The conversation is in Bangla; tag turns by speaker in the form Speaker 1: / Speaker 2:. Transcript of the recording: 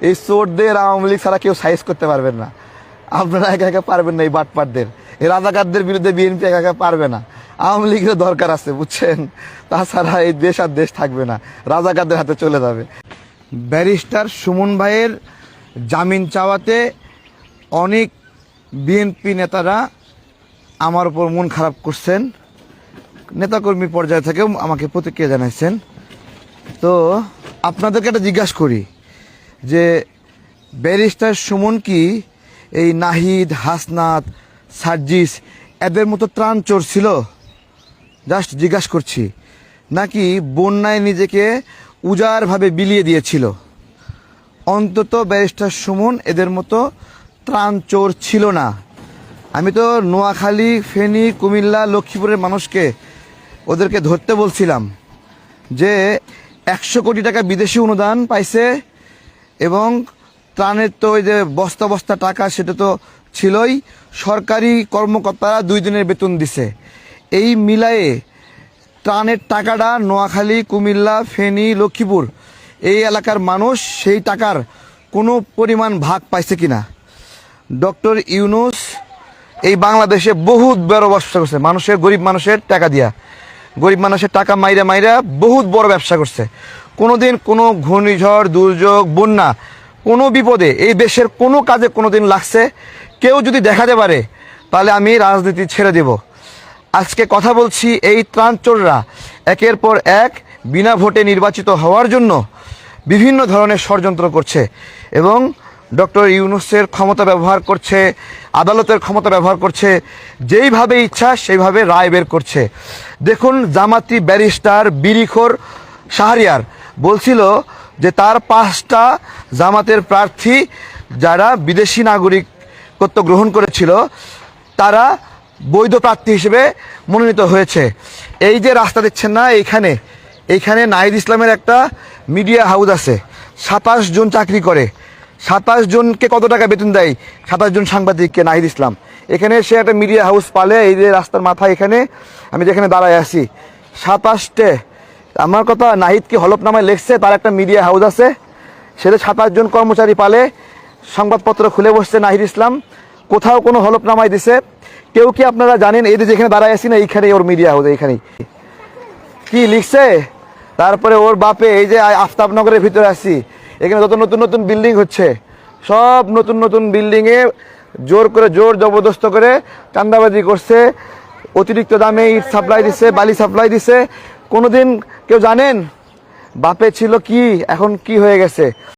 Speaker 1: এই চোরদের আওয়ামী লীগ ছাড়া কেউ সাইজ করতে পারবেন না। আপনারা একা একা পারবেন না। এই বাটপারদের, এই রাজাকারদের বিরুদ্ধে বিএনপি একা একা পারবে না। আওয়ামী লীগের দরকার আছে, বুঝছেন? তাছাড়া এই দেশ আর দেশ থাকবে না, রাজাকারদের হাতে চলে যাবে। ব্যারিস্টার সুমন ভাইয়ের জামিন চাওয়াতে অনেক বিএনপি নেতারা আমার উপর মন খারাপ করছেন, নেতাকর্মী পর্যায় থেকেও আমাকে প্রতিক্রিয়া জানাইছেন। তো আপনাদেরকে একটা জিজ্ঞাসা করি যে ব্যারিস্টার সুমন কি এই নাহিদ, হাসনাত, সার্জিস এদের মতো ত্রাণ চোর ছিল? জাস্ট জিজ্ঞাসা করছি। নাকি বন্যায় নিজেকে উজাড়ভাবে বিলিয়ে দিয়েছিল? অন্তত ব্যারিস্টার সুমন এদের মতো ত্রাণ চোর ছিল না। আমি তো নোয়াখালী, ফেনী, কুমিল্লা, লক্ষ্মীপুরের মানুষকে ওদেরকে ধরতে বলছিলাম যে 100 কোটি টাকা বিদেশি অনুদান পাইছে এবং ত্রাণের তো ওই যে বস্তা বস্তা টাকা সেটা তো ছিলই, সরকারি কর্মকর্তারা 2 দিনের বেতন দিছে। এই মিলায়ে ত্রাণের টাকাটা নোয়াখালী, কুমিল্লা, ফেনী, লক্ষ্মীপুর এই এলাকার মানুষ সেই টাকার কোনো পরিমাণ ভাগ পাইছে কিনা? ডক্টর ইউনূস এই বাংলাদেশে বহুত বড় ব্যবসা করছে, মানুষের, গরিব মানুষের টাকা দিয়া, গরিব মানুষের টাকা মাইরা মাইরা বহুত বড় ব্যবসা করছে। কোনোদিন কোনো ঘূর্ণিঝড়, দুর্যোগ, বন্যা, কোনো বিপদে এই দেশের কোনো কাজে কোনোদিন লাগছে কেউ যদি দেখাতে পারে তাহলে আমি রাজনীতি ছেড়ে দেব। আজকে কথা বলছি, এই ত্রাণচোররা একের পর এক বিনা ভোটে নির্বাচিত হওয়ার জন্য বিভিন্ন ধরনের ষড়যন্ত্র করছে এবং ডক্টর ইউনূসের ক্ষমতা ব্যবহার করছে, আদালতের ক্ষমতা ব্যবহার করছে, যেইভাবে ইচ্ছা সেইভাবে রায় বের করছে। দেখুন, জামাতি ব্যারিস্টার বিরিখোর শাহরিয়ার বলছিল যে তার 5টা জামাতের প্রার্থী যারা বিদেশি নাগরিকত্ব গ্রহণ করেছিল তারা বৈধ প্রার্থী হিসেবে মনোনীত হয়েছে। এই যে রাস্তা দেখছেন না, এইখানে নাহিদ ইসলামের একটা মিডিয়া হাউস আছে, 27 জন চাকরি করে। 27 জনকে কত টাকা বেতন দেয়? 27 জন সাংবাদিককে নাহিদ ইসলাম। এখানে সে একটা মিডিয়া হাউস পালে, এই যে রাস্তার মাথায় এখানে আমি যেখানে দাঁড়ায় আছি, 27টে, আমার কথা, নাহিদ কি হলফনামায় লেখছে তার একটা মিডিয়া হাউস আছে, সেটা 27 জন কর্মচারী পালে। সংবাদপত্র খুলে বসছে নাহিদ ইসলাম, কোথাও কোনো হলফনামায় দিছে? কেউ কি আপনারা জানেন? এই যে যেখানে দাঁড়ায় আছি না, এইখানে ওর মিডিয়া হাউস, এইখানেই কি লিখছে? তারপরে ওর বাপে, এই যে আফতাবনগরের ভিতরে আছি, এখানে যত নতুন নতুন বিল্ডিং হচ্ছে, সব নতুন নতুন বিল্ডিংয়ে জোর জবরদস্ত করে চাঁদাবাজি করছে, অতিরিক্ত দামে ইট সাপ্লাই দিছে, বালি সাপ্লাই দিছে। কোনোদিন কেউ জানেন বাপে ছিল কি, এখন কি হয়ে গেছে?